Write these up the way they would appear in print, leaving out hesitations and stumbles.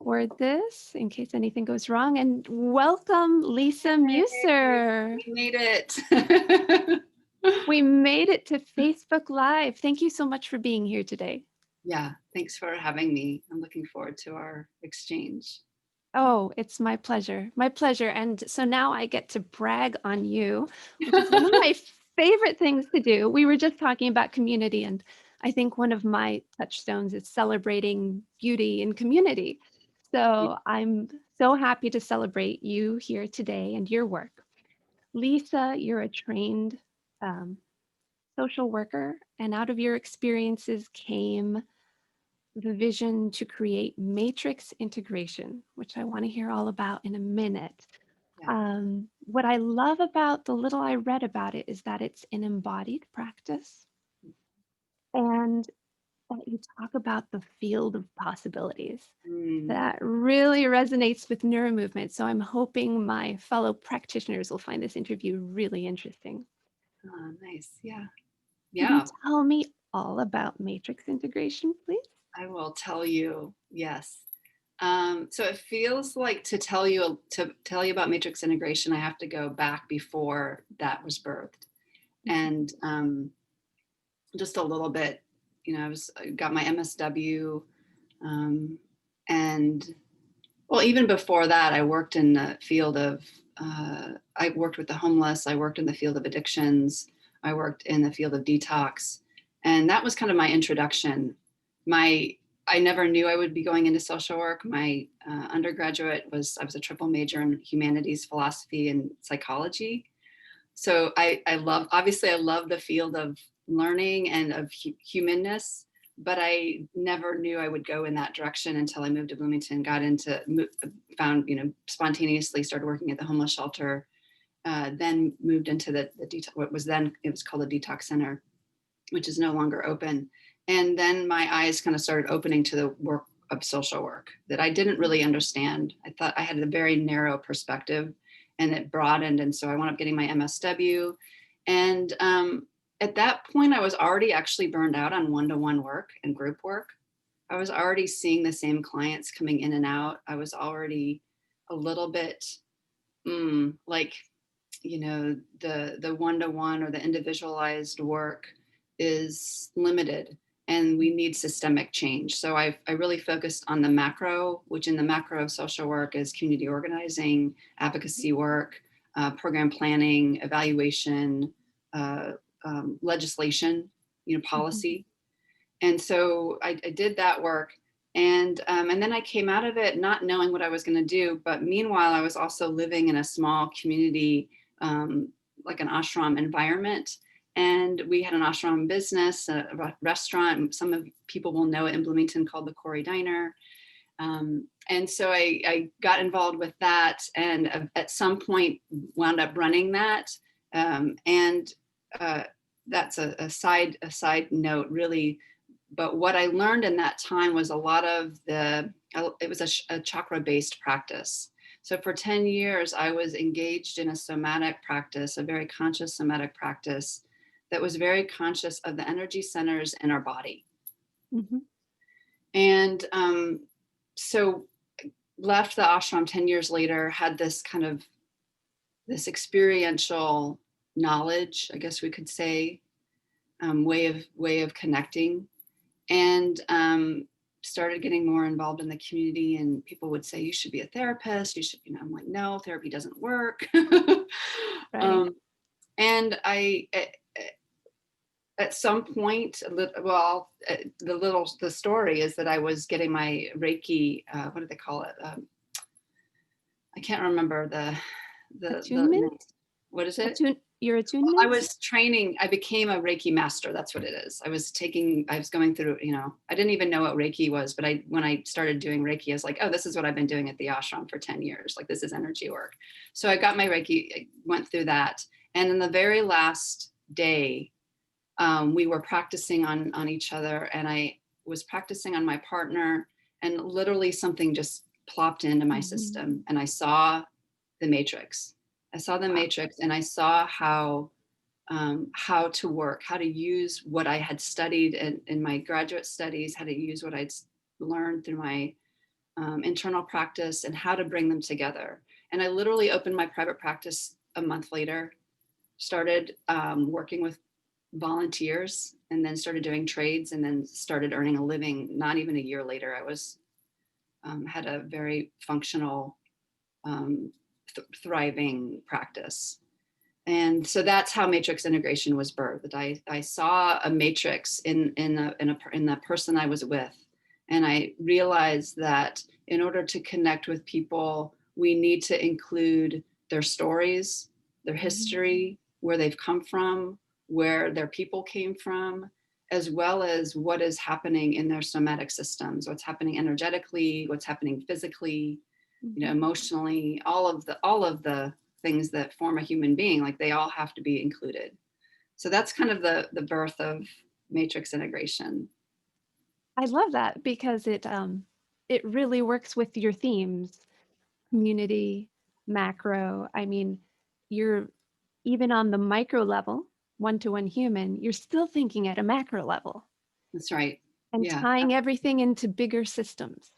record this in case anything goes wrong. And welcome, Lisa Yay, Muser. we made it. We made it to Facebook Live. Thank you so much for being here today. Yeah, thanks for having me. I'm looking forward to our exchange. Oh, it's my pleasure. My pleasure. And so now I get to brag on you, which is one of my favorite things to do. We were just talking about community, and I think one of my touchstones is celebrating beauty in community. So I'm so happy to celebrate you here today and your work. Lisa, you're a trained um, social worker, and out of your experiences came the vision to create matrix integration, which I want to hear all about in a minute. Yeah. What I love about the little I read about it is that it's an embodied practice and that you talk about the field of possibilities. Mm, That really resonates with neuromovement. So I'm hoping my fellow practitioners will find this interview really interesting. nice. Yeah. Can you Yeah. tell me all about matrix integration, please? I will tell you. Yes. So it feels like to tell you about matrix integration, I have to go back before that was birthed, Mhm. and just a little bit. I got my MSW, um, and well, even before that, I worked in the field of, I worked with the homeless, I worked in the field of addictions, I worked in the field of detox. And that was kind of my introduction. My, I never knew I would be going into social work. My undergraduate I was a triple major in humanities, philosophy, and psychology. So obviously I love the field of learning and of humanness, but I never knew I would go in that direction until I moved to Bloomington, found, spontaneously started working at the homeless shelter, then moved into the detox, it was called the detox center, which is no longer open. And then my eyes kind of started opening to the work of social work that I didn't really understand. I thought I had a very narrow perspective, and it broadened. And so I wound up getting my MSW. And at that point, I was already actually burned out on one-to-one work and group work. I was already seeing the same clients coming in and out. I was already a little bit like, the one-to-one or the individualized work is limited, and we need systemic change. So I really focused on the macro, which in the macro of social work is community organizing, advocacy work, program planning, evaluation, uh, legislation, Mhm. policy. And so I did that work. And then I came out of it not knowing what I was going to do. But meanwhile, I was also living in a small community, like an ashram environment. And we had an ashram business, a restaurant. Some of people will know it in Bloomington, called the Corey Diner. And so I got involved with that, and at some point wound up running that. And that's a side note, really. But what I learned in that time was a lot of it was a chakra based practice. So for 10 years, I was engaged in a somatic practice, a very conscious somatic practice that was very conscious of the energy centers in our body. Mhm. And so left the ashram 10 years later, had this kind of this experiential knowledge, I guess we could say, way of connecting, and started getting more involved in the community. And people would say, you should be a therapist, you should, I'm like, no, therapy doesn't work. Right. um, and at some point, the story is that I was getting my Reiki, what do they call it, I can't remember the name. Attunement? What is it? Your Well, I attunements? was training, I became a Reiki master. That's what it is. I was going through, I didn't even know what Reiki was, but when I started doing Reiki, I was like, oh, this is what I've been doing at the ashram for 10 years. Like, this is energy work. So I got my Reiki, I went through that. And in the very last day, we were practicing on each other, and I was practicing on my partner, and literally something just plopped into my Mhm. system, and I saw the matrix. I saw the Wow. matrix, and I saw how to work, how to use what I had studied in my graduate studies, how to use what I'd learned through my internal practice, and how to bring them together. And I literally opened my private practice a month later, started working with volunteers, and then started doing trades, and then started earning a living. Not even a year later, I was had a very functional, thriving practice. And so that's how matrix integration was birthed. I saw a matrix in the person I was with, and I realized that in order to connect with people, we need to include their stories, their history, where they've come from, where their people came from, as well as what is happening in their somatic systems, what's happening energetically, what's happening physically, emotionally, all of the things that form a human being, like they all have to be included. So that's kind of the birth of matrix integration. I love that because it really works with your themes, community, macro. I mean, you're even on the micro level, one-to-one human, you're still thinking at a macro level That's right. and Yeah. tying everything into bigger systems.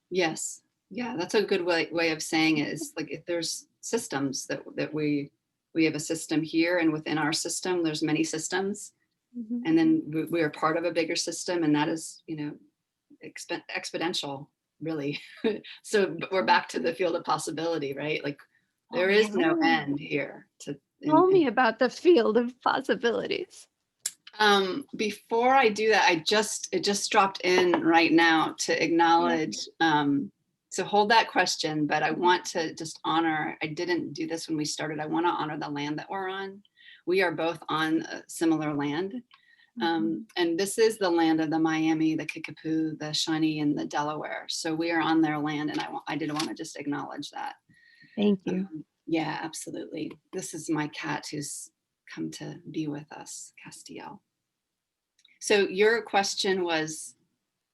Yes. Yeah, that's a good way of saying it. Is like if there's systems that we have a system here, and within our system there's many systems, Mhm. and then we are part of a bigger system, and that is, exponential, really. So we're back to the field of possibility, right? Like Oh, there is no yeah. end here to Tell me about the field of possibilities. before I do that, it just dropped in right now to Yeah. acknowledge, so hold that question, but I want to just honor, I didn't do this when we started. I want to honor the land that we're on. We are both on a similar land. Mhm. And this is the land of the Miami, the Kickapoo, the Shawnee, and the Delaware. So we are on their land, and I did want to just acknowledge that. Thank you. Yeah, absolutely. This is my cat who's come to be with us, Castiel. So your question was,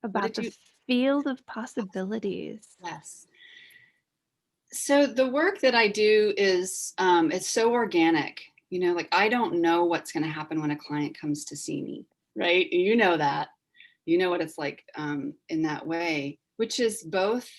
what About did the you? field of possibilities. Yes. So the work that I do is, it's so organic. Like I don't know what's going to happen when a client comes to see me, right? You know that. You know what it's like, in that way, which is both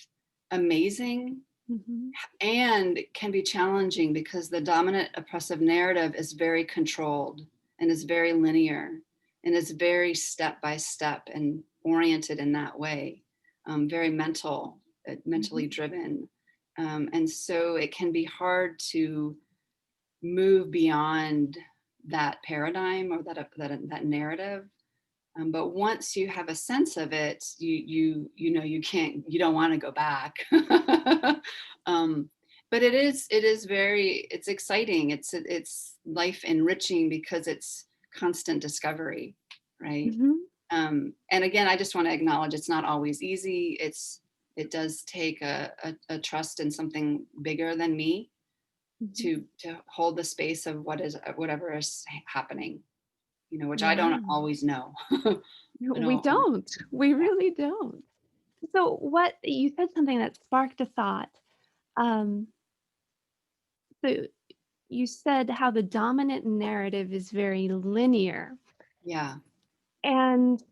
amazing Mhm. and can be challenging, because the dominant oppressive narrative is very controlled and is very linear and is very step by step and oriented in that way, very mentally Mhm. driven, and so it can be hard to move beyond that paradigm or that narrative. But once you have a sense of it, you don't want to go back. um, but it's exciting. It's life enriching because it's constant discovery, right? Mhm. And again, I just want to acknowledge it's not always easy. It does take a trust in something bigger than me Mhm. to hold the space of whatever is happening, which I don't Yeah. always know. I We don't. don't. We really don't. So what you said something that sparked a thought. Um, so you said how the dominant narrative is very linear. Yeah. And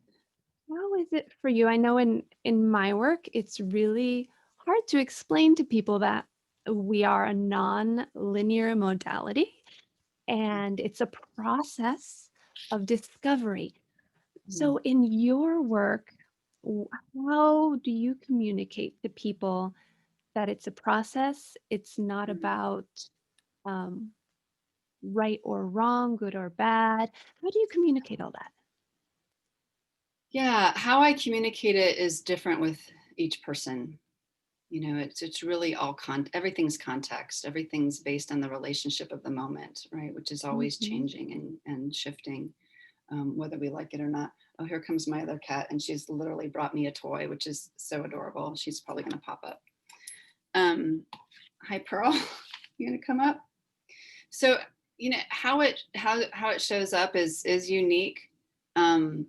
how is it for you? I know in my work, it's really hard to explain to people that we are a non-linear modality and it's a process of discovery. Mm. So in your work, how do you communicate to people that it's a process? It's not about um, right or wrong, good or bad. How do you communicate all that? Yeah, how I communicate it is different with each person. It's really everything's context. Everything's based on the relationship of the moment, right? Which is always Mhm. changing and shifting, whether we like it or not. Oh, here comes my other cat, and she's literally brought me a toy, which is so adorable. She's probably going to pop up. Hi, Pearl. You going to come up? So, how it shows up is unique. Um,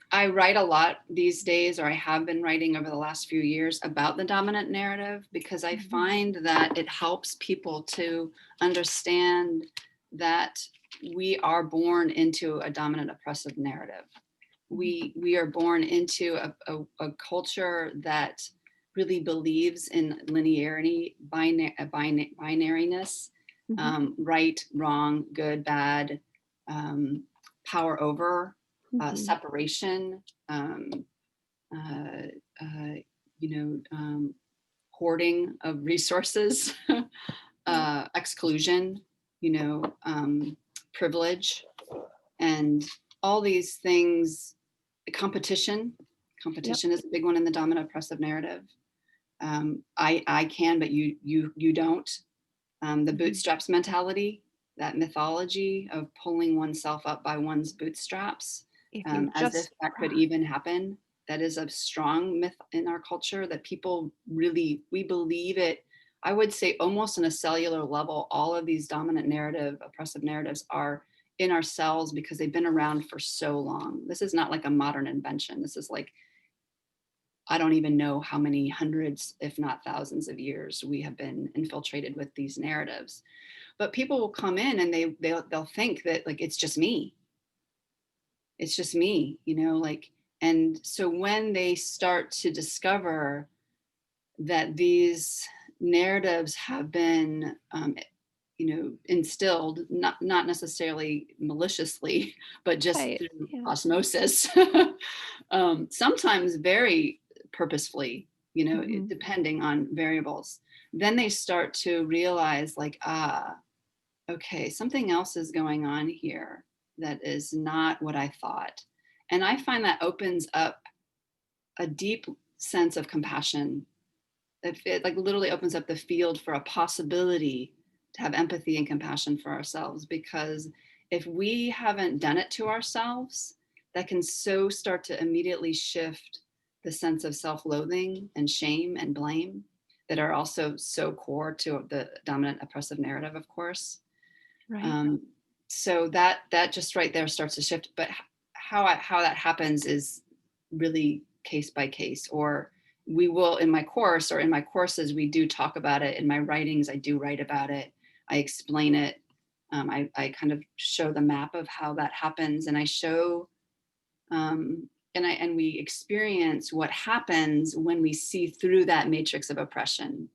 I write a lot these days, or I have been writing over the last few years about the dominant narrative, because I Mhm. find that it helps people to understand that we are born into a dominant oppressive narrative. we are born into a culture that really believes in linearity, binariness, Mhm. right, wrong, good, bad, power over, Mhm. separation, uh, uh, hoarding of resources, Yep. exclusion, privilege, and all these things. Competition. Yep. Competition is a big one in the dominant oppressive narrative. I can, but you don't. The Mhm. bootstraps mentality, that mythology of pulling oneself up by one's bootstraps, If you as if just that could try. even happen. That is a strong myth in our culture that people really, we believe it. I would say almost on a cellular level, all of these dominant narrative, oppressive narratives are in our cells because they've been around for so long. This is not like a modern invention. This is like, I don't even know how many hundreds, if not thousands of years we have been infiltrated with these narratives. But people will come in and they'll think that like it's just me. It's just me, like, and so when they start to discover that these narratives have been instilled, not necessarily maliciously, but just Right. through Yeah. osmosis, sometimes very purposefully, Mhm. depending on variables. Then they start to realize, like, okay, something else is going on here that is not what I thought. And I find that opens up a deep sense of compassion. It like literally opens up the field for a possibility to have empathy and compassion for ourselves, because if we haven't done it to ourselves, that can so start to immediately shift the sense of self-loathing and shame and blame that are also so core to the dominant oppressive narrative, of course. Right. um, so that just right there starts to shift. But how that happens is really case by case. Or we will, in my course or in my courses, we do talk about it. In my writings, I do write about it. I explain it. I kind of show the map of how that happens, and I show and we experience what happens when we see through that matrix of oppression.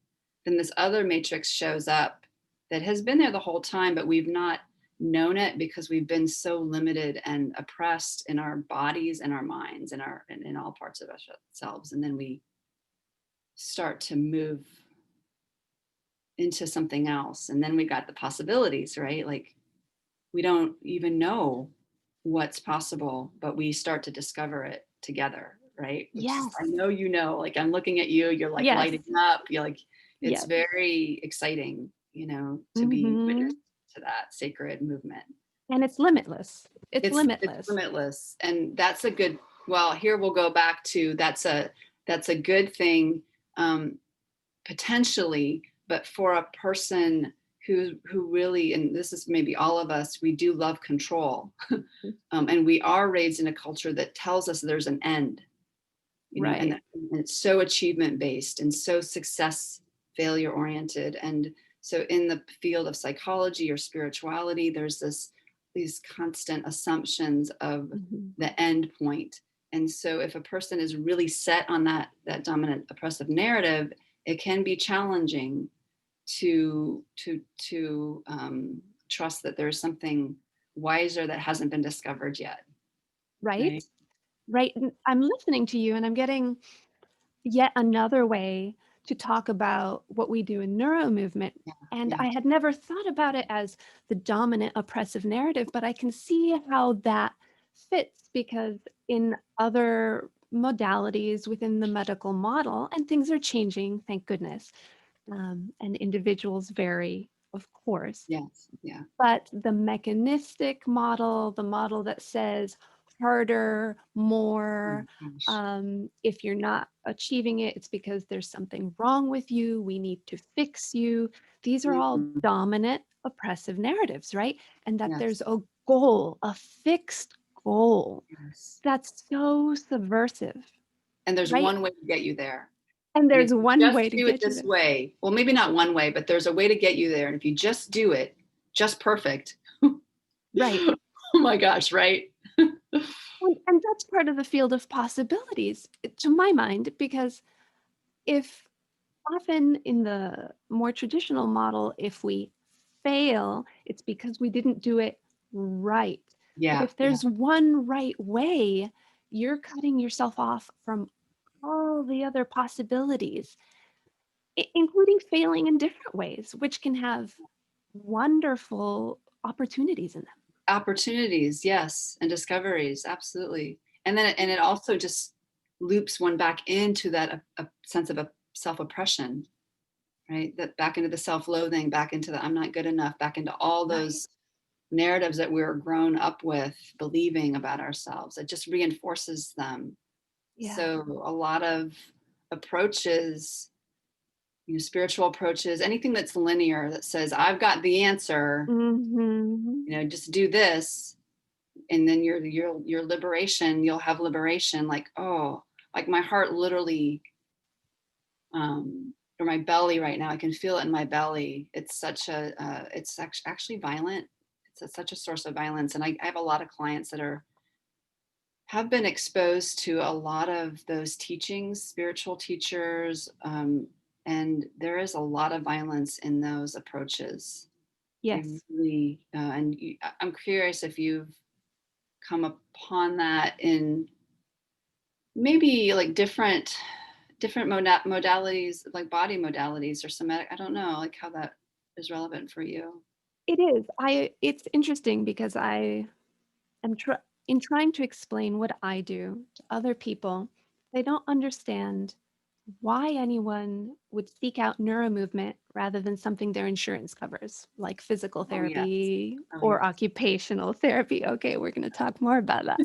Then this other matrix shows up that has been there the whole time, but we've not known it because we've been so limited and oppressed in our bodies and our minds and in all parts of ourselves. And then we start to move into something else. And then we got the possibilities, right? Like, we don't even know what's possible, but we start to discover it together, right? Which is, Yes. I know, like, I'm looking at you, you're like Yes. lighting up. You're like, it's Yes. very exciting, to be witness Mhm. to that sacred movement. And it's limitless. It's It's limitless. limitless. And that's a good, well, here we'll go back to that's a good thing, um, potentially, but for a person who really, and this is maybe all of us, we do love control. And we are raised in a culture that tells us there's an end, and Right. it's so achievement based and so success failure oriented. And so in the field of psychology or spirituality, there's these constant assumptions of Mhm. the end point. And so if a person is really set on that dominant oppressive narrative, it can be challenging to trust that there's something wiser that hasn't been discovered yet, Right? right? Right. And I'm listening to you and I'm getting yet another way to talk about what we do in neuro movement. Yeah, And yeah, I had never thought about it as the dominant oppressive narrative, but I can see how that fits because in other modalities within the medical model, and things are changing, thank goodness, and individuals vary, of course. yes, yeah. But the mechanistic model, the model that says harder, Oh more, my gosh. if you're not achieving it, it's because there's something wrong with you. We need to fix you. These are all Mhm. dominant, oppressive narratives, right? And that Yes, there's a goal, a fixed goal. yes. That's so subversive, And there's right? one way to get you there. And And if there's you one just way to do it get you this there. way, well, maybe not one way, but there's a way to get you there. And if you just do it just perfect, Right. oh my gosh, right? And that's part of the field of possibilities, to my mind, because if often in the more traditional model, if we fail, it's because we didn't do it right. But Yeah, if yeah. there's one right way, you're cutting yourself off from all the other possibilities, including failing in different ways, which can have wonderful opportunities in them. Opportunities, yes, and discoveries, absolutely. And it also just loops one back into that a sense of a self-oppression, right? That back into the self-loathing, back into the I'm not good enough, back into all Right. those narratives that we're grown up with believing about ourselves. It just reinforces them. Yeah. So a lot of approaches, spiritual approaches, anything that's linear that says, I've got the answer, Hmm. just do this, and then your liberation, you'll have liberation. Like, oh, like my heart literally, or my belly right now, I can feel it in my belly. It's such a, it's actually violent. It's such a source of violence. And I have a lot of clients that have been exposed to a lot of those teachings, spiritual teachers, and there is a lot of violence in those approaches. They Yes, really, I'm curious if you've come upon that in maybe like different modalities, like body modalities or somatic. I don't know, like how that is relevant for you. it is. It's interesting because I am in trying to explain what I do to other people, they don't understand why anyone would seek out neuromovement rather than something their insurance covers, like physical Oh yes. therapy Oh or yes. occupational therapy. Okay, we're going to talk more about that.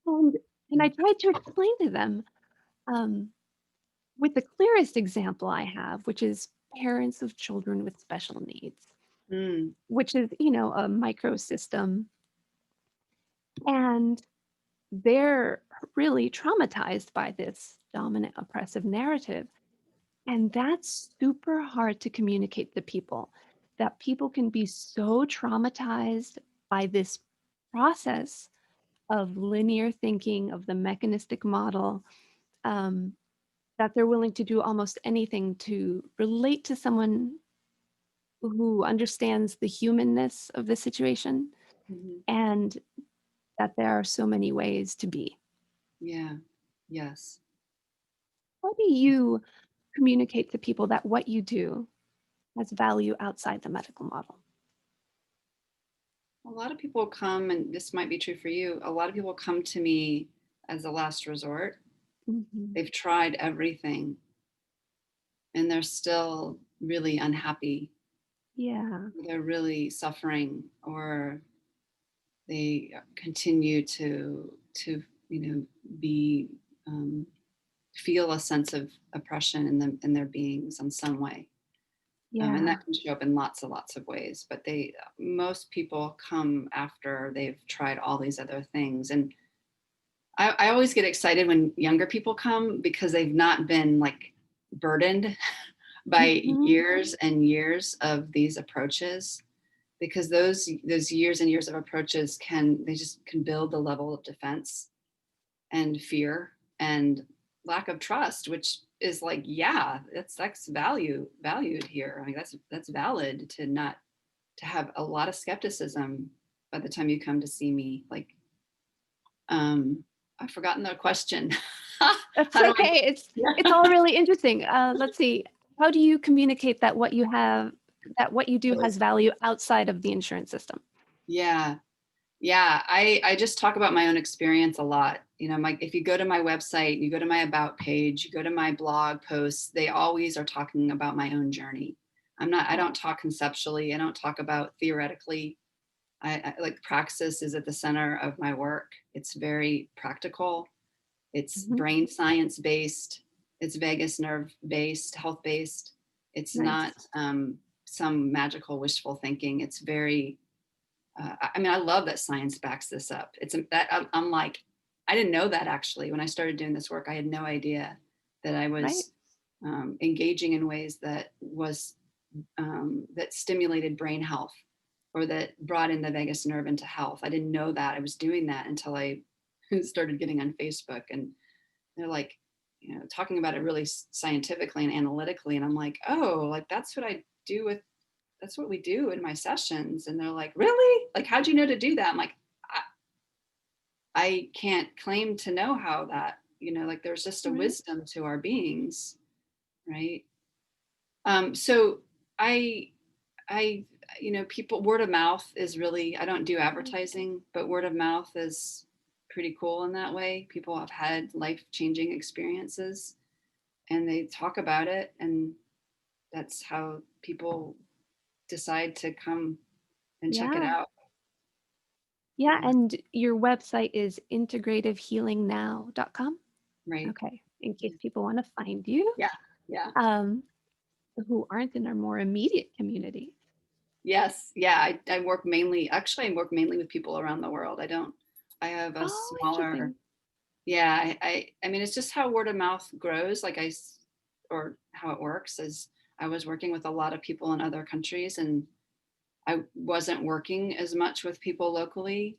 and, and I tried to explain to them um, with the clearest example I have, which is parents of children with special needs, Mm, which is, a microsystem. And they're really traumatized by this dominant oppressive narrative. And that's super hard to communicate to people, that people can be so traumatized by this process of linear thinking, of the mechanistic model, um, that they're willing to do almost anything to relate to someone who understands the humanness of the situation, mhm. and that there are so many ways to be. Yeah. Yes. How do you communicate to people that what you do has value outside the medical model? A lot of people come, and this might be true for you. A lot of people come to me as a last resort. Mhm. They've tried everything and they're still really unhappy. Yeah, They're really suffering, or they continue to be um, feel a sense of oppression in them in their beings in some way. And yeah. that can show up in lots of ways. But most people come after they've tried all these other things. And I always get excited when younger people come because they've not been like burdened by Mhm. years and years of these approaches, because those years and years of approaches they just can build the level of defense and fear and lack of trust, which is like, yeah, that's valued here. I mean, that's valid to not to have a lot of skepticism by the time you come to see me. Like, I've forgotten the question. That's How do I? okay. It's all really interesting. Let's see. How do you communicate that what you do has value outside of the insurance system? Yeah, yeah. I just talk about my own experience a lot. If you go to my website, you go to my about page, you go to my blog posts, they always are talking about my own journey. I Yeah. don't talk conceptually. I don't talk about theoretically. I like praxis is at the center of my work. It's very practical. It's Mhm. brain science based. It's vagus nerve based, health based. It's not Nice. some magical wishful thinking. It's very I mean, I love that science backs this up. I'm like, I didn't know that actually. When I started doing this work, I had no idea that I Right? was engaging in ways that stimulated brain health, or that brought in the vagus nerve into health. I didn't know that I was doing that until I started getting on Facebook, and they're like, talking about it really scientifically and analytically. And I'm like, oh, like that's what we do in my sessions. And they're like, really? Like, how'd you know to do that? I'm like, I can't claim to know how that, like there's just a Right. wisdom to our beings, right? So I, I, people, word of mouth is really, I don't do advertising, but word of mouth is pretty cool in that way. People have had life-changing experiences and they talk about it, and that's how people decide to come and check it Yeah. out. Yeah. Yeah, And your website is integrativehealingnow.com. right. Okay. In case people want to find you, Yeah, yeah. um, who aren't in our more immediate community. Yes, yeah. I work mainly, actually, I work mainly with people around the world. I have a Oh, smaller, interesting. yeah. I mean, it's just how word of mouth grows. Or how it works is I was working with a lot of people in other countries, and I wasn't working as much with people locally.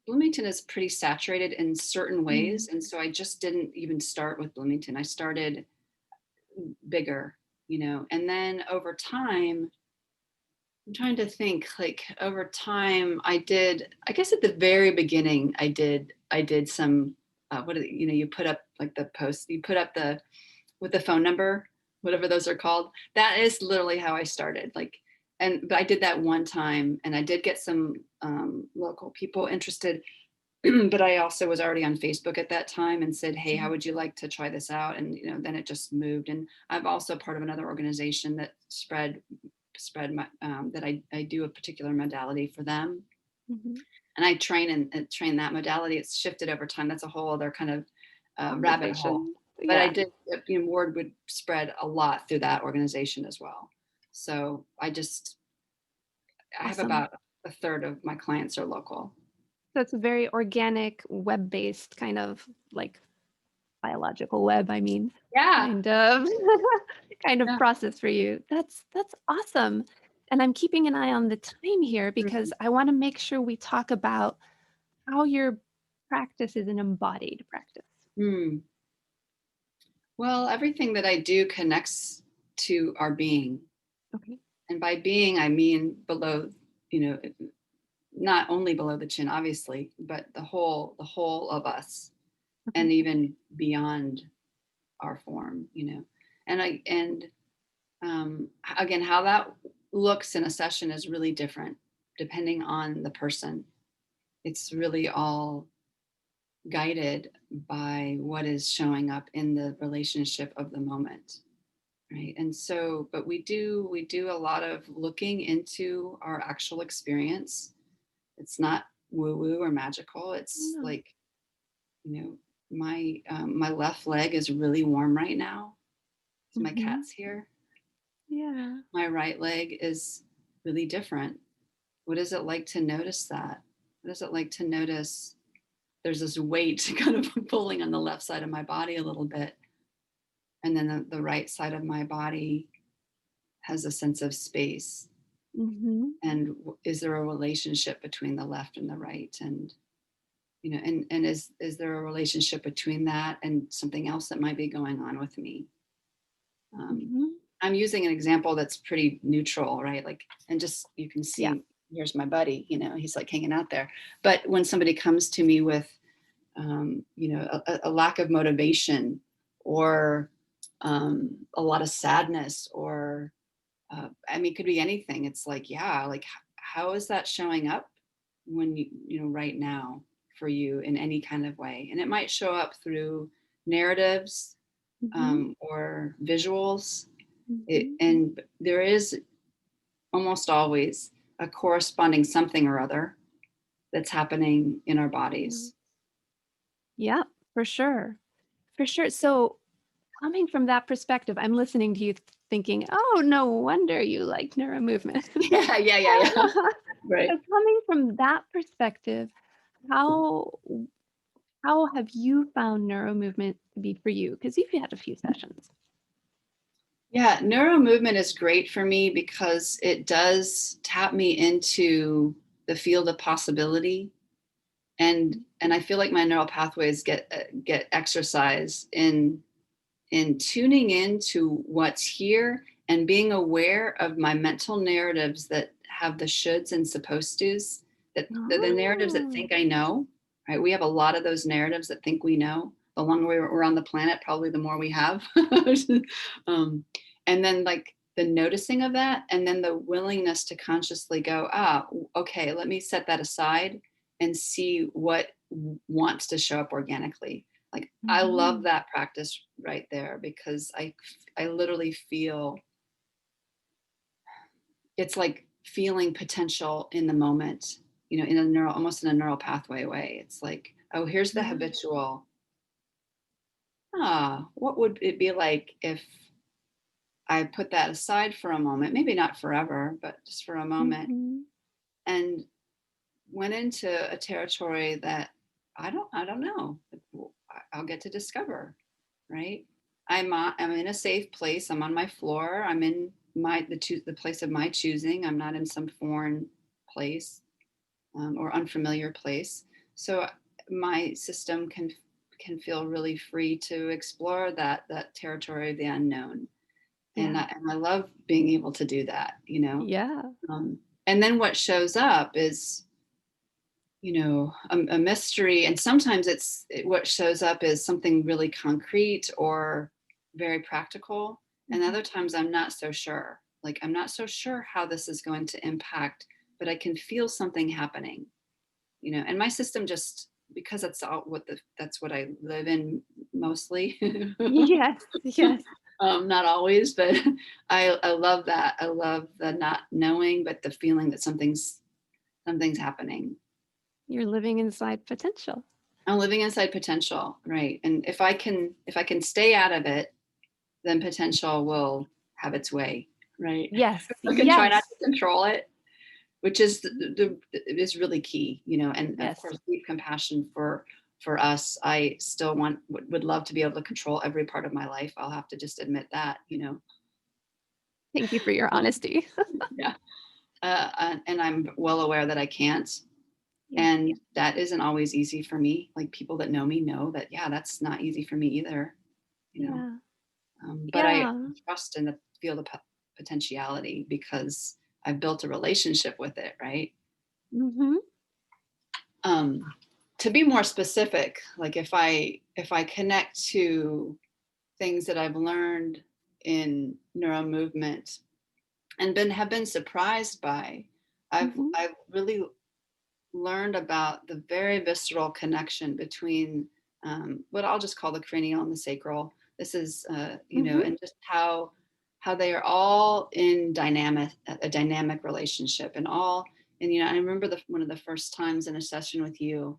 Bloomington is pretty saturated in certain ways, Mm. and so I just didn't even start with Bloomington. I started bigger, and then over time, I'm trying to think, like over time, I guess at the very beginning, I did some, you put up like the post, you put up with the phone number, whatever those are called. That is literally how I started. But I did that one time, and I did get some local people interested. But I also was already on Facebook at that time and said, "Hey, how Mhm. would you like to try this out?" And then it just moved. And I'm also part of another organization that spread my that I do a particular modality for them, Mhm. and I train that modality. It's shifted over time. That's a whole other kind of rabbit hole. Conversation. But I Yeah. did, word would spread a lot through that organization as well. So I have Awesome. about a third of my clients are local. So it's a very organic, web-based kind of like biological web, I mean, Yeah. kind of kind of Yeah. process for you. That's awesome. And I'm keeping an eye on the time here because I want to make sure we talk about how your practice is an embodied practice. Mm. Well, everything that I do connects to our being, Okay. and by being I mean below, you know, not only below the chin, obviously, but the whole of us, Okay. and even beyond our form, and again, how that looks in a session is really different depending on the person. It's really all guided by what is showing up in the relationship of the moment, right? And so, but we do a lot of looking into our actual experience. It's not woo woo or magical. It's No. like, you know my left leg is really warm right now. So my Mhm. cat's here. Yeah. My right leg is really different. What is it like to notice that? What is it like to notice there's this weight kind of pulling on the left side of my body a little bit, and then the right side of my body has a sense of space? Mhm. And is there a relationship between the left and the right? And and is there a relationship between that and something else that might be going on with me? um, Mhm. I'm using an example that's pretty neutral, right? Like, and just you can Yeah. see, here's my buddy, he's like hanging out there. But when somebody comes to me with, a lack of motivation, or a lot of sadness, or, I mean, it could be anything. It's like, yeah, like, how is that showing up when right now for you in any kind of way? And it might show up through narratives, Mhm. or visuals. Mhm. And there is almost always a corresponding something or other that's happening in our Yeah. bodies. Yeah, for sure. For sure. So coming from that perspective, I'm listening to you thinking, "Oh, no wonder you like neuromovement." Yeah, yeah, yeah, yeah. Right. So coming from that perspective, how how have you found neuromovement to be for you? Because you've had a few sessions. Yeah, neuro movement is great for me because it does tap me into the field of possibility, and I feel like my neural pathways get exercise in tuning into what's here and being aware of my mental narratives that have the shoulds and supposed tos, that the narratives that Oh. think I know, right? We have a lot of those narratives that think we know. The longer we're on the planet, probably the more we have. um, and then like the noticing of that, and then the willingness to consciously go, okay, let me set that aside and see what wants to show up organically. Like I love Mhm. that practice right there because I literally feel it's like feeling potential in the moment, in a neural, almost in a neural pathway way. It's like, oh, here's the Yeah. habitual. What would it be like if I put that aside for a moment, maybe not forever, but just for a moment, Mhm. and went into a territory that I don't know. I'll get to discover, right? I'm in a safe place. I'm on my floor. I'm in the place of my choosing. I'm not in some foreign place, or unfamiliar place. So my system can feel really free to explore that territory of the unknown, and Yeah. I love being able to do that. Yeah. Um, and then what shows up is a mystery, and sometimes what shows up is something really concrete or very practical, and Mhm. other times I'm not so sure, like I'm not so sure how this is going to impact, but I can feel something happening, and my system, just because that's what I live in mostly. Yes. Yes. Not always, but I love that. I love the not knowing, but the feeling that something's happening. You're living inside potential. I'm living inside potential, right? And if I can stay out of it, then potential will have its way, right? Yes. If I can try not Yes. to control it, which is is really key, and of Yes. course, deep compassion for us. I still would love to be able to control every part of my life. I'll have to just admit that. Thank you for your honesty. Yeah, and I'm well aware that I can't. Yeah. And that isn't always easy for me. Like people that know me know that, yeah, that's not easy for me either. You know, Yeah. but I Yeah. trust in the field of potentiality because I've built a relationship with it, right? Mhm. Um, to be more specific, like if I connect to things that I've learned in neuro movement and have been surprised by, Mhm. I've really learned about the very visceral connection between, what I'll just call the cranial and the sacral. This is, Mhm. and just how they are all in a dynamic relationship, and I remember one of the first times in a session with you,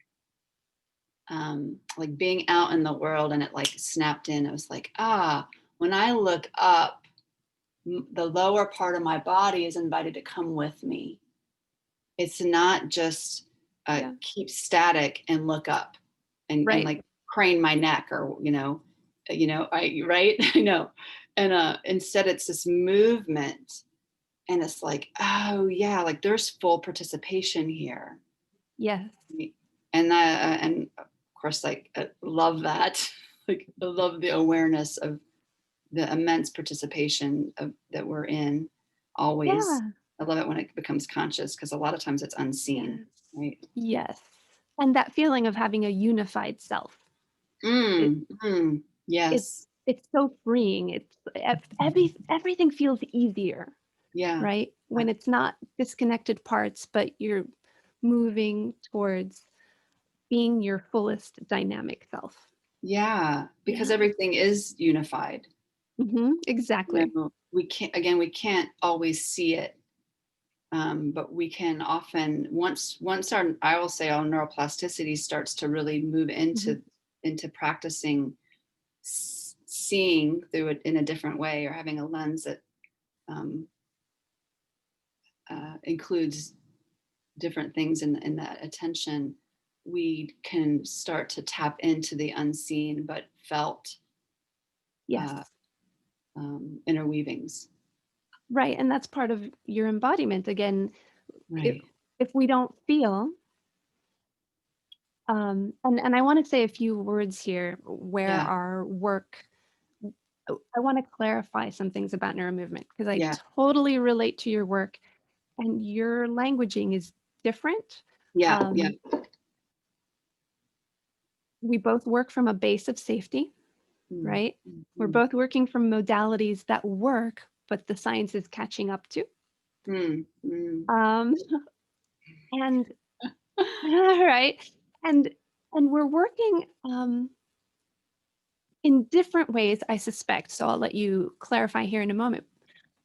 like being out in the world, and it like snapped in. I was like, when I look up, the lower part of my body is invited to come with me. It's not just Yeah. keep static and look up and Right. like crane my neck, or I right. I know. And instead it's this movement, and it's like, oh yeah, like there's full participation here. Yes. And of course, like, love that. Like I love the awareness of the immense participation that we're in always. Yeah. I love it when it becomes conscious because a lot of times it's unseen, Yes. right? Yes. And that feeling of having a unified self. It it's Yes. it's so freeing. It's everything feels easier, Yeah. right? Yeah. When it's not disconnected parts, but you're moving towards being your fullest dynamic self. Yeah, because Yeah. everything is unified. Exactly. We can't always see it, but we can often, once I will say our neuroplasticity starts to really move Mhm. into practicing seeing through it in a different way, or having a lens that, um, includes different things in that attention, we can start to tap into the unseen but felt, Yes. uh, interweavings. Right. And that's part of your embodiment. Again, if Right. if we don't feel, and I want to say a few words here where Yeah. our work, I want to clarify some things about neuromovement because I Yeah. totally relate to your work and your languaging is different. Yeah. Yeah. Um, we both work from a base of safety, Mm, right? We're mm, both working from modalities that work, but the science is catching up to. mm, mm. Um, and right, and we're working in different ways, I suspect. So I'll let you clarify here in a moment.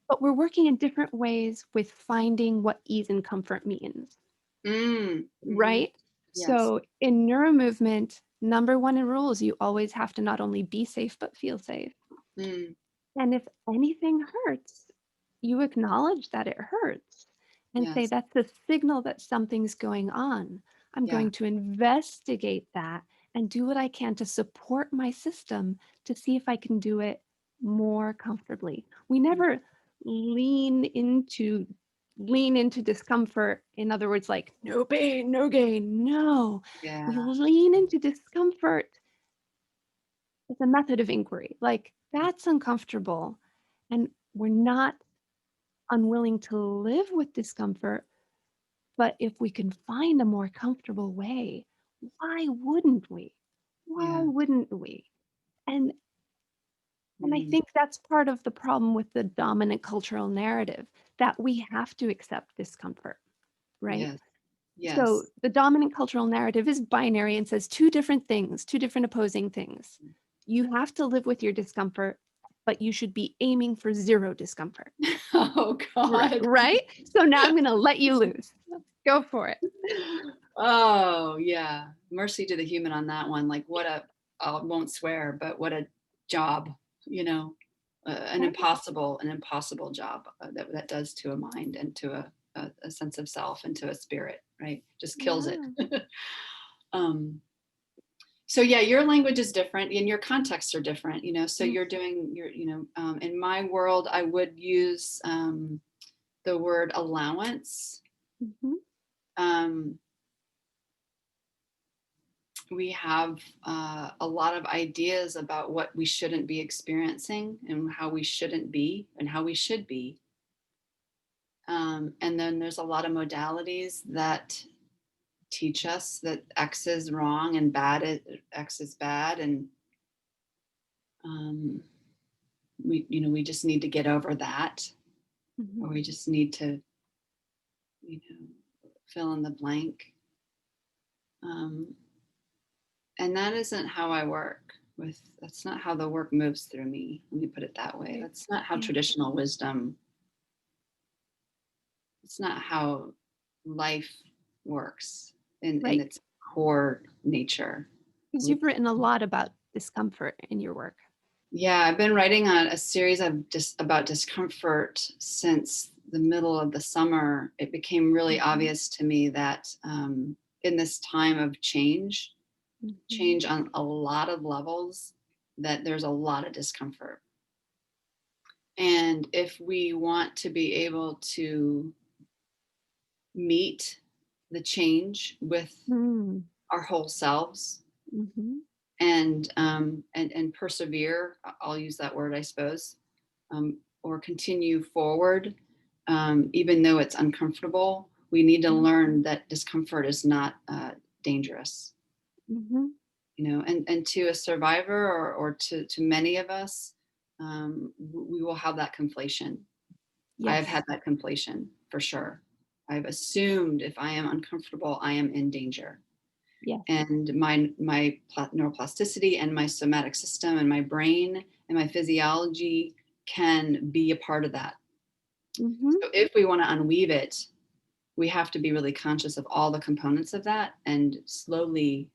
But we're working in different ways with finding what ease and comfort means, Mm, mhm. right? Yes. So in neuromovement, number one in rule is you always have to not only be safe, but feel safe. Mm, And if anything hurts, you acknowledge that it hurts and say, yes. that's a signal that something's going on. I'm Yeah. going to investigate that and do what I can to support my system to see if I can do it more comfortably. We Mm, never lean into discomfort. In other words, like no pain, no gain. No, we yeah. lean into discomfort as a method of inquiry. Like that's uncomfortable. And we're not unwilling to live with discomfort, but if we can find a more comfortable way, why wouldn't we? Why Yeah. wouldn't we? And I Mm, think that's part of the problem with the dominant cultural narrative that we have to accept discomfort, right? yes. So Yes. the dominant cultural narrative is binary and says two different things, two different opposing things. You have to live with your discomfort, but you should be aiming for zero discomfort. Oh God. Right? So now I'm gonna let you loose. Go for it. Oh yeah. Mercy to the human on that one. Like what a, I won't swear, but what a job, you know, Right. an impossible job that that does to a mind and to a sense of self and to a spirit, right? Just kills it. Yeah. um, so yeah, your language is different and your contexts are different, you know, so Mm, you're doing your, you know, in my world, I would use the word allowance. mhm, Um, we have a lot of ideas about what we shouldn't be experiencing and how we shouldn't be and how we should be. And then there's a lot of modalities that teach us that X is wrong and X is bad. And um, we, you know, we just need to get over that, mhm. or we just need to, you know, fill in the blank. Um, and that isn't how I work with, that's not how the work moves through me. Let me put it that way. Right. That's not how Yeah. traditional wisdom, it's not how life works in Right. its core nature. Because We, you've written a lot about discomfort in your work. yeah, I've been writing on a series of just about discomfort since the middle of the summer. It became really Mhm, obvious to me that in this time of change, mhm, change on a lot of levels, that there's a lot of discomfort. And if we want to be able to meet the change with mm, our whole selves mhm, and persevere, I'll use that word, I suppose, or continue forward, even though it's uncomfortable. We need to mm, learn that discomfort is not dangerous, mhm. you know, and to a survivor or to many of us, we will have that conflation. I have Yes. had that conflation for sure. I've assumed if I am uncomfortable, I am in danger. Yes. And my neuroplasticity and my somatic system and my brain and my physiology can be a part of that. Mhm, So if we want to unweave it, we have to be really conscious of all the components of that and slowly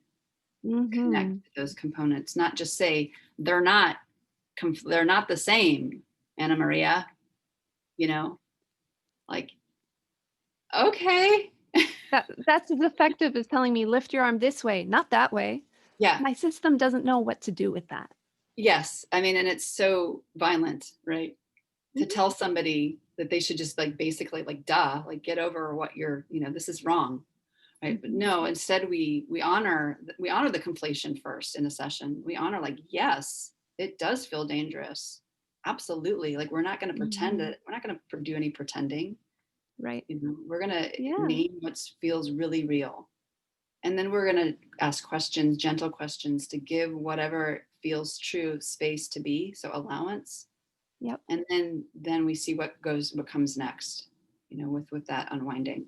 connect mhm. those components, not just say they're not the same, Anna Maria, you know, like okay. That's as effective as telling me lift your arm this way, not that way. Yeah. My system doesn't know what to do with that. Yes. I mean, and it's so violent, right? To Mhm, tell somebody that they should just like basically like duh, like get over what you're, this is wrong. Right. But mhm, no, instead we honor the conflation first in a session. We honor like, yes, it does feel dangerous. Absolutely. Like we're not going to pretend mhm. that we're not going to do any pretending. Right. We're going to Yeah. name what feels really real. And then we're going to ask questions, gentle questions to give whatever feels true space to be. So allowance. Yep. And then we see what comes next, with that unwinding.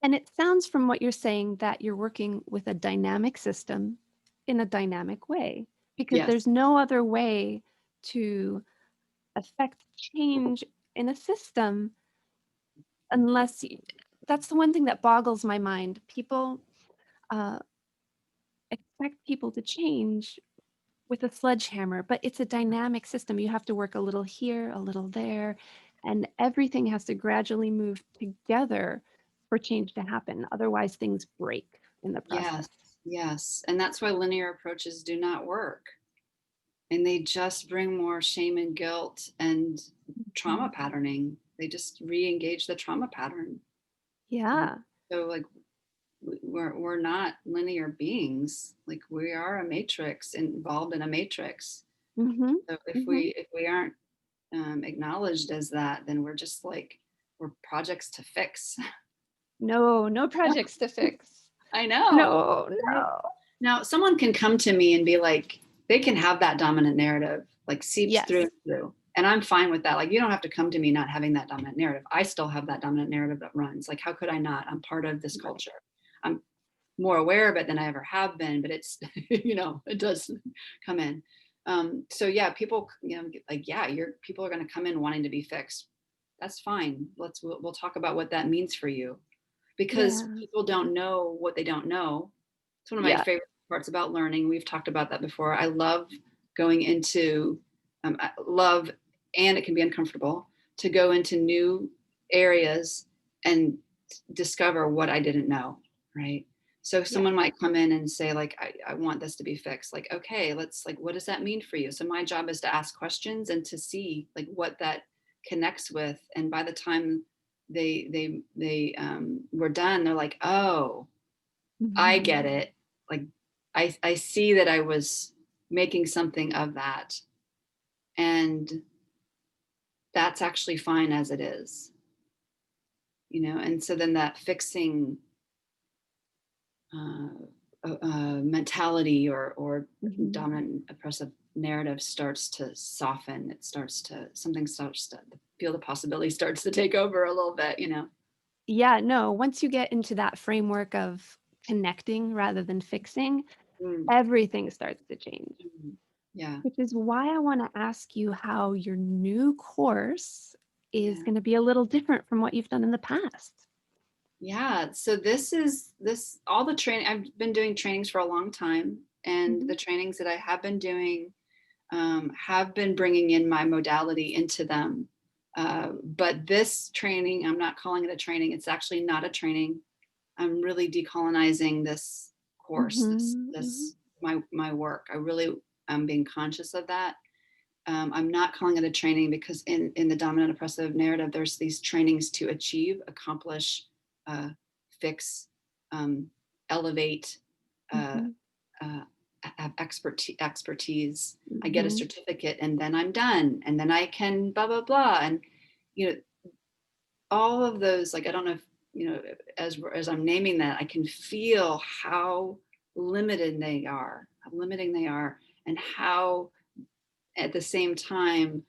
And it sounds from what you're saying that you're working with a dynamic system in a dynamic way, because Yes. there's no other way to affect change in a system unless that's the one thing that boggles my mind. People uh, expect people to change with a sledgehammer, but it's a dynamic system. You have to work a little here, a little there, and everything has to gradually move together for change to happen. Otherwise, things break in the Yes. process. Yes. And that's why linear approaches do not work. And they just bring more shame and guilt and trauma Mhm. patterning. They just re-engage the trauma pattern. Um, Yeah. so like we're not linear beings. Like we are a matrix involved in a matrix. Mhm. So if Mhm. we aren't acknowledged as that, then we're just like we're projects to fix. No, no projects to fix. I know. No, Right? no. Now, someone can come to me and be like, they can have that dominant narrative, like seeps through Yes. and through. And I'm fine with that. Like, you don't have to come to me not having that dominant narrative. I still have that dominant narrative that runs. Like, how could I not? I'm part of this Right. culture. I'm more aware of it than I ever have been, but it's, it does come in. So yeah, people, like, yeah, people are going to come in wanting to be fixed. That's fine. We'll talk about what that means for you, because Yeah. people don't know what they don't know. It's one of my Yeah. favorite parts about learning. We've talked about that before. I love going into, I love, and it can be uncomfortable to go into new areas and discover what I didn't know, right? So Yeah. someone might come in and say, like, I want this to be fixed. Like, okay, let's like, what does that mean for you? So my job is to ask questions and to see like what that connects with. And by the time they were done, they're like, oh, I get Mhm. it. Like I see that I was making something of that, and that's actually fine as it is, and so then that fixing uh, mentality or Mhm. dominant oppressive narrative starts to soften. Something starts to feel, the possibility starts to take over a little bit. Yeah, no, once you get into that framework of connecting rather than fixing, Mm, everything starts to change. mm, yeah, Which is why I wanna ask you how your new course is yeah. gonna be a little different from what you've done in the past. Yeah, so this all the training. I've been doing trainings for a long time, and the Mhm, trainings that I have been doing have been bringing in my modality into them. But this training, I'm not calling it a training. It's actually not a training. I'm really decolonizing this course, this mhm, mhm, this my work. I really am being conscious of that. I'm not calling it a training because in the dominant oppressive narrative, there's these trainings to achieve, accomplish, uh, fix, um, elevate, uh, mhm, uh, have expertise. I get a mhm. certificate and then I'm done, and then I can blah blah blah, and you know all of those. Like, I don't know if as I'm naming that, I can feel how limited they are, how limiting they are, and how at the same time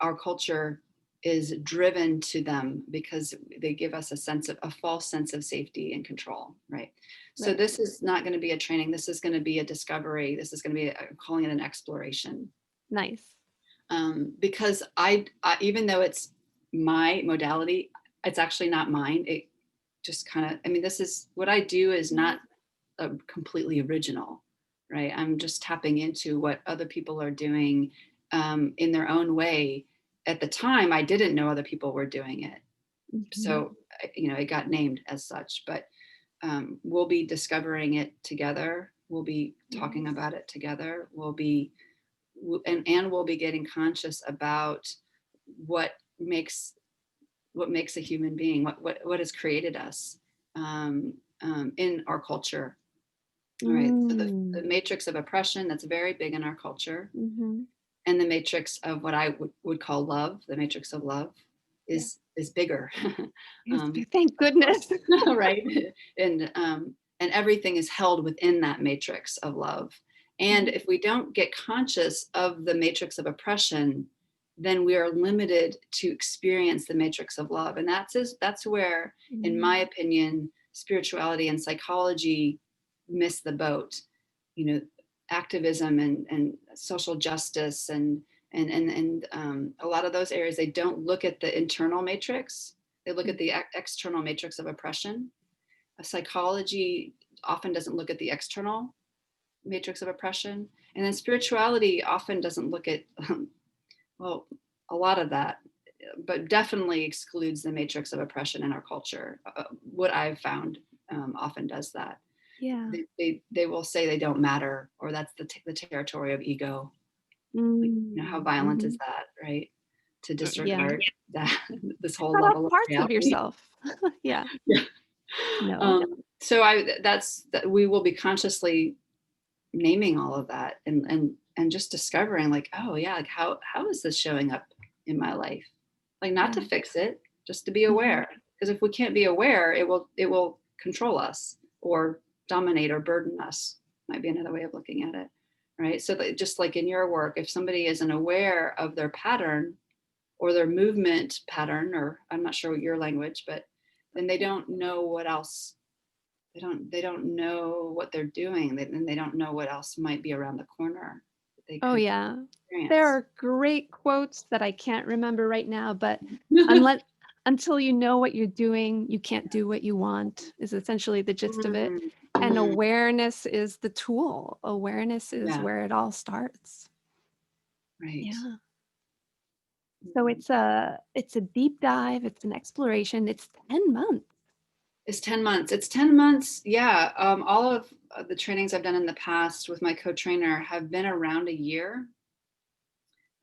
our culture is driven to them because they give us a false sense of safety and control, right? So Right. this is not going to be a training. This is going to be a discovery. This is going to be calling it an exploration. Nice. Because even though it's my modality, it's actually not mine. It just kind of, I mean, this is what I do is Mhm, not completely original, right? I'm just tapping into what other people are doing in their own way. At the time, I didn't know other people were doing it, mhm. so it got named as such. But we'll be discovering it together. We'll be talking Nice. about it together. We'll be and we'll be getting conscious about what makes a human being, what has created us, in our culture. All right. So the Mm. matrix of oppression, that's very big in our culture, Mm-hmm. and the matrix of what I would call love, the matrix of love, Yeah. is bigger. Yes, um, thank of course, goodness. right? And everything is held within that matrix of love. And Mhm. if we don't get conscious of the matrix of oppression, then we are limited to experience the matrix of love. And that's where, in my Mm. opinion, spirituality and psychology miss the boat. You know, activism and social justice and a lot of those areas, they don't look at the internal matrix. They look at the external matrix of oppression. Psychology often doesn't look at the external matrix of oppression, and then spirituality often doesn't look at well, a lot of that, but definitely excludes the matrix of oppression in our culture. What I've found often does that. Yeah. They will say they don't matter, or that's the territory of ego. Like, how Mm. violent is Mhm. that, right? To Yeah. disregard that this whole Cut off level of parts of reality. yourself. Yeah. Yeah. No. So that's that we will be consciously naming all of that and just discovering, like, oh yeah, like how is this showing up in my life? Like, not to Yeah. fix it, just to be Mhm. aware. Because if we can't be aware, it will control us or dominate or burden us. Might be another way of looking at it. Right. So that, just like in your work, if somebody isn't aware of their pattern or their movement pattern, or I'm not sure what your language, but then they don't know what else. They don't know what they're doing. They don't know what else might be around the corner that they Oh, could yeah. There experience. are great quotes that I can't remember right now, but unless until you know what you're doing, you can't do what you want, is essentially the gist of it. Mm, And mhm. awareness is the tool. Awareness is Yeah, where it all starts. right. Yeah. So Mm. it's a deep dive, it's an exploration. It's 10 months. It's 10 months. It's 10 months. Yeah. All of the trainings I've done in the past with my co-trainer have been around a year,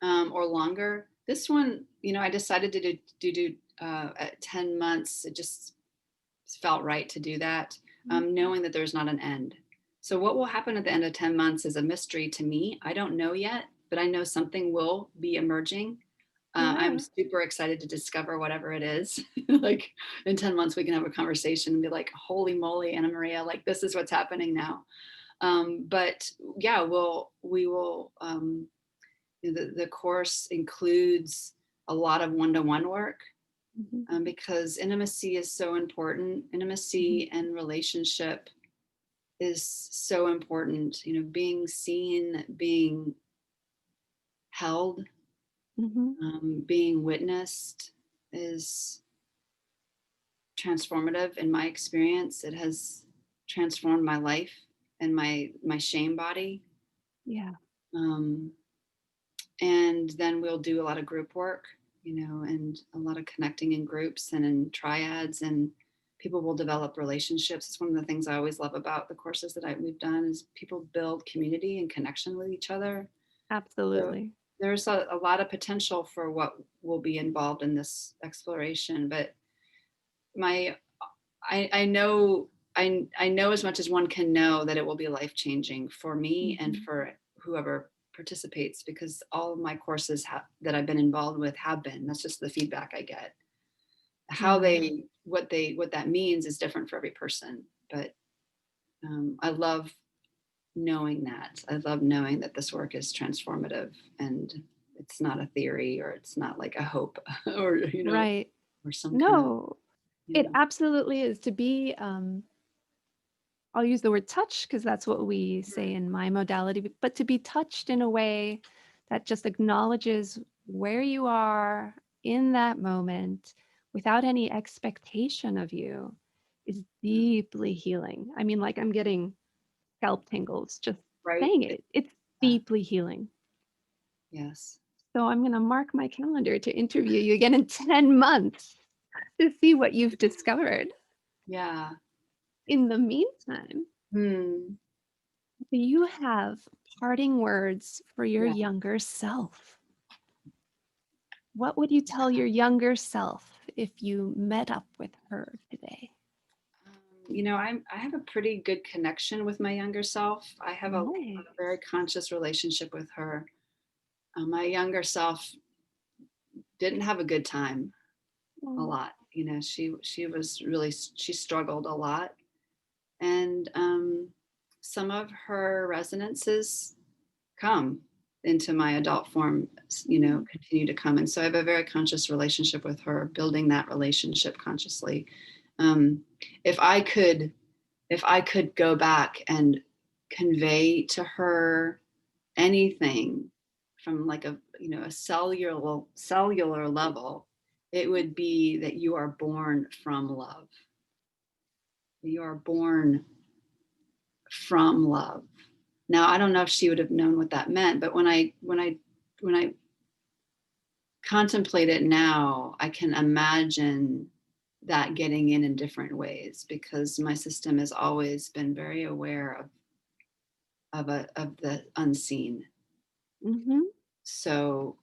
or longer. This one, I decided to do at 10 months. It just felt right to do that, Mhm. knowing that there's not an end. So, what will happen at the end of 10 months is a mystery to me. I don't know yet, but I know something will be emerging. I'm Yeah. super excited to discover whatever it is. Like, in 10 months, we can have a conversation and be like, holy moly, Anna Maria, like, this is what's happening now. But yeah, we will, the course includes a lot of one-to-one work, Mhm. because intimacy is so important. Mhm. Intimacy and relationship is so important. Being seen, being held, Mhm. being witnessed is transformative in my experience. It has transformed my life and my shame body. Yeah. Um, and then we'll do a lot of group work, and a lot of connecting in groups and in triads, and people will develop relationships. It's one of the things I always love about the courses that we've done is people build community and connection with each other. So Absolutely. there's a lot of potential for what will be involved in this exploration. But my I know as much as one can know that it will be life changing for me and Mhm. for whoever participates, because all of my courses that I've been involved with have been. That's just the feedback I get. How Yeah. what that means is different for every person. But I love knowing that. I love knowing that this work is transformative, and it's not a theory, or it's not like a hope, or Right. or some kind of No, you it know. absolutely is to be, I'll use the word touch because that's what we say in my modality, but to be touched in a way that just acknowledges where you are in that moment without any expectation of you is deeply healing. I mean, like I'm getting scalp tingles just Right. saying it. It's Yeah. deeply healing. Yes. So I'm going to mark my calendar to interview you again in 10 months to see what you've discovered. Yeah. In the meantime, Hmm. Do you have parting words for your Yeah. younger self? What would you tell your younger self if you met up with her today? I have a pretty good connection with my younger self. I have a Nice. very conscious relationship with her. My younger self didn't have a good time a Mm, lot. She was really she struggled a lot, and some of her resonances come into my adult form, mm, continue to come. And so I have a very conscious relationship with her, building that relationship consciously. Um, if I could, if I could go back and convey to her anything from like a cellular level, it would be that you are born from love. You are born from love. Now, I don't know if she would have known what that meant, but when I contemplate it now, I can imagine that getting in different ways because my system has always been very aware of the unseen. mhm. So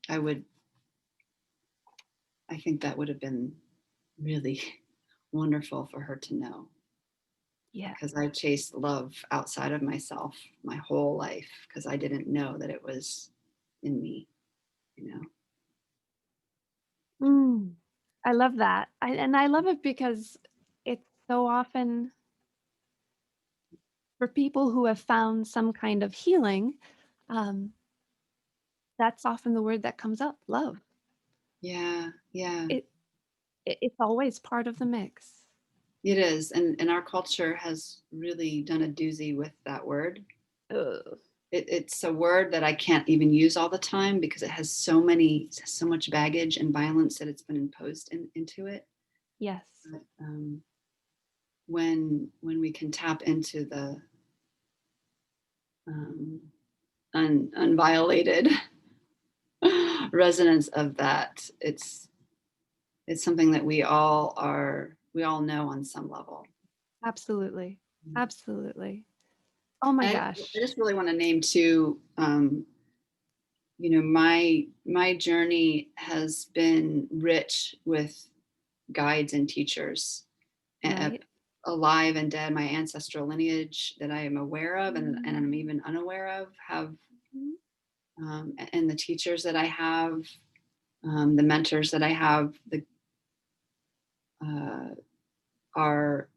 I would I think that would have been really wonderful for her to know Yes. because I chased love outside of myself my whole life because I didn't know that it was in me, you know. Mm. I love that. And I love it because it's so often for people who have found some kind of healing, um, that's often the word that comes up, love. Yeah, yeah. It, it's always part of the mix. It is, and our culture has really done a doozy with that word. Ugh. It's a word that I can't even use all the time because it has so much baggage and violence that it's been imposed into it. Yes. But when we can tap into the um, unviolated resonance of that, it's something that we all know on some level. Absolutely. Absolutely. Oh my I gosh. just really want to name too. My journey has been rich with guides and teachers, Right. alive and dead. My ancestral lineage that I am aware of and I'm Mm. even unaware of have, Mhm. and the teachers that I have, the mentors that I have, uh, are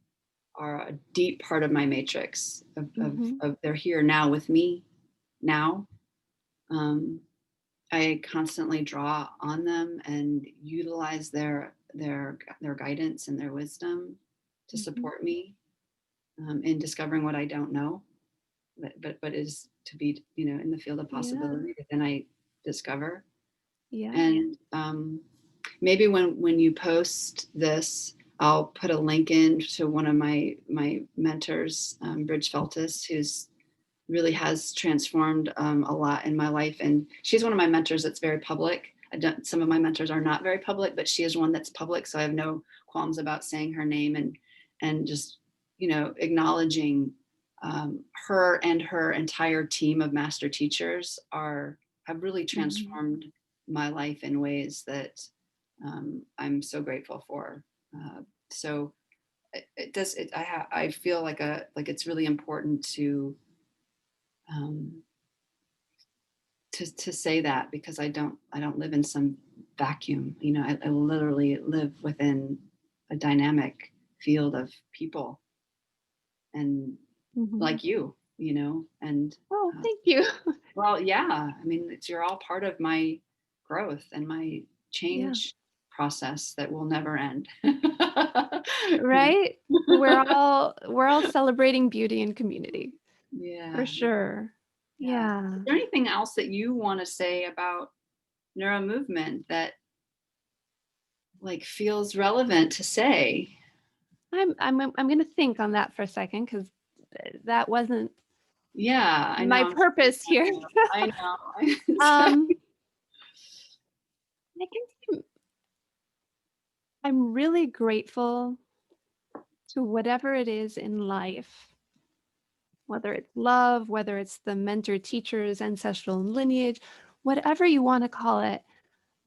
a deep part of my matrix Mhm. of they're here now with me now. Um, I constantly draw on them and utilize their guidance and their wisdom to Mhm. support me in discovering what I don't know, but is to be in the field of Yeah. possibility that then I discover. Yeah. And maybe when you post this, I'll put a link in to one of my mentors, Bridge Feltis, who's really has transformed a lot in my life. And she's one of my mentors that's very public. Some of my mentors are not very public, but she is one that's public. So I have no qualms about saying her name and just acknowledging her and her entire team of master teachers have really Mhm. transformed my life in ways that I'm so grateful for. So it does. I feel like it's really important um, to say that because I don't live in some vacuum. I literally live within a dynamic field of people and Mhm. like and Oh, uh, thank you. well, yeah. I mean, you're all part of my growth and my Yeah. change process that will never end. You Right? We're all celebrating beauty and community, for Yeah, sure. yeah. Yeah. Is there anything else that you want to say about neuro movement that like feels relevant to say? I'm gonna think on that for a second because that wasn't Yeah, I know. my I'm sure. purpose here. I know. Um, I guess I'm really grateful to whatever it is in life whether it's love, whether it's the mentor teacher's ancestral lineage, whatever you want to call it.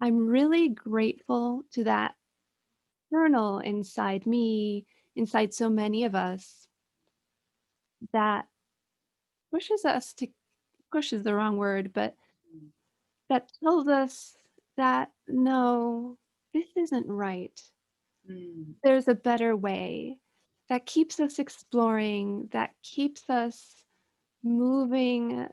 I'm really grateful to that kernel inside me, inside so many of us, that pushes us to, push is the wrong word, but Mm. that tells us that no, this isn't right. Mm. There's a better way, that keeps us exploring, that keeps us moving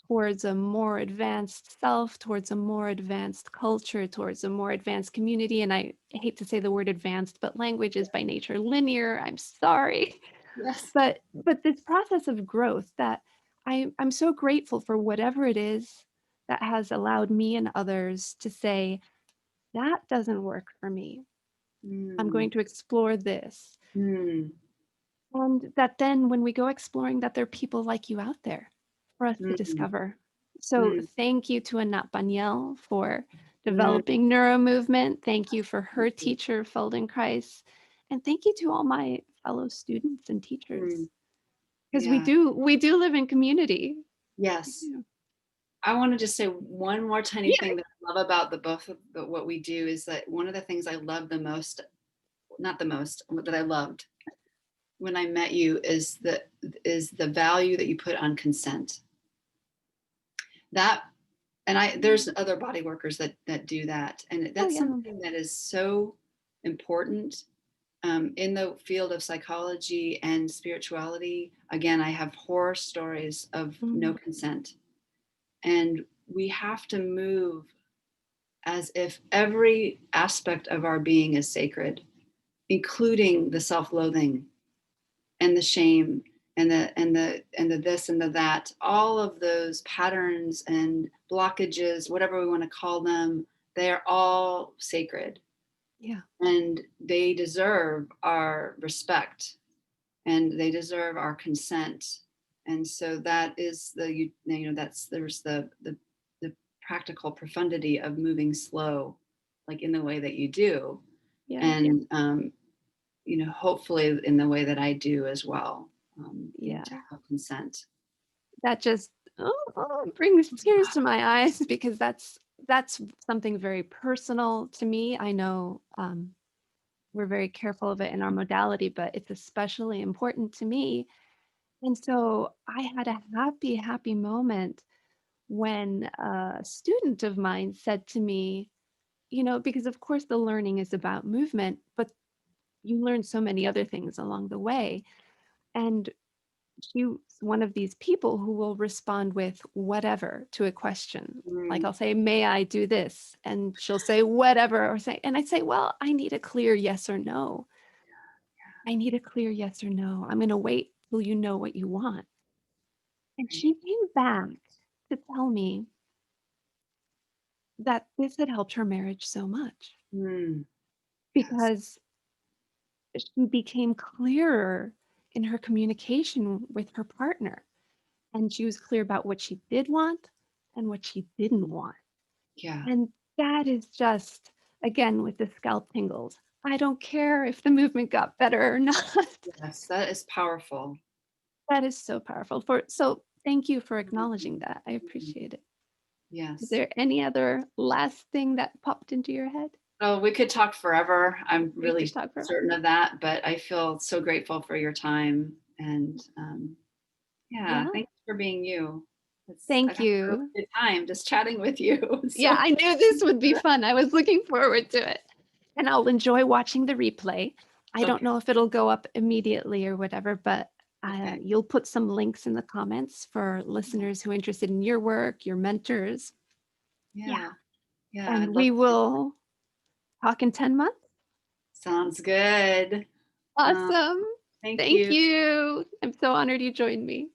towards a more advanced self, towards a more advanced culture, towards a more advanced community. And I hate to say the word advanced, but language is by nature linear. I'm sorry. Yes. But this process of growth that I'm so grateful for whatever it is that has allowed me and others to say, that doesn't work for me. I'm Mm. going to explore this. Mm. And that then when we go exploring that there are people like you out there for us to Mm. discover. So Mm. thank you to Anat Banyel for Mm. developing neuromovement. Thank you for her teacher, Feldenkrais. And thank you to all my fellow students and teachers. Mm. Because Yeah. we do live in community. We Yes. do. I want to just say one more tiny Yeah. thing that I love about the both of what we do is that one of the things I love the most, not the most, that I loved when I met you is the value that you put on consent. That and I there's other body workers that do that, and Oh that's yeah. something that is so important in the field of psychology and spirituality. Again, I have horror stories of no Mm, consent, and we have to move as if every aspect of our being is sacred, including the self-loathing and the shame and the this and the that, all of those patterns and blockages, whatever we want to call them, they're all sacred yeah. and they deserve our respect and they deserve our consent. And so that is that's there's the practical profundity of moving slow, like in the way that you do, Yeah. and hopefully in the way that I do as well. To Yeah. have consent. That just brings tears to my eyes because that's something very personal to me. I know we're very careful of it in our modality, but it's especially important to me. And so I had a happy, happy moment when a student of mine said to me, because of course the learning is about movement, but you learn so many other things along the way. And she's one of these people who will respond with whatever to a question. Like Mm, I'll say, may I do this? And she'll say whatever, and I'd say, well, I need a clear yes or no. I need a clear yes or no. I'm going to wait till you know what you want. And right. she came back to tell me that this had helped her marriage so much Mm, yes. because she became clearer in her communication with her partner. And she was clear about what she did want and what she didn't want. Yeah. And that is just, again, with the scalp tingles. I don't care if the movement got better or not. Yes. That is powerful. That is so powerful. So thank you for Mhm, acknowledging that. I mhm. appreciate it. Is Yes. there any other last thing that popped into your head? Oh, we could talk forever. I'm We really could talk for. certain of that, but I feel so grateful for your time. And yeah, Yeah. thanks for being you. I've Thank had a really you. good time just chatting with you. Yeah, So, I knew this would be fun. I was looking forward to it. And I'll enjoy watching the replay. I don't okay. know if it'll go up immediately or whatever, but Okay. you'll put some links in the comments for listeners who are interested in your work, your mentors. Yeah. Yeah. Yeah. And I'd love we to. will talk in 10 months. Sounds good. Um, Awesome. thank Thank you. you. I'm so honored you joined me.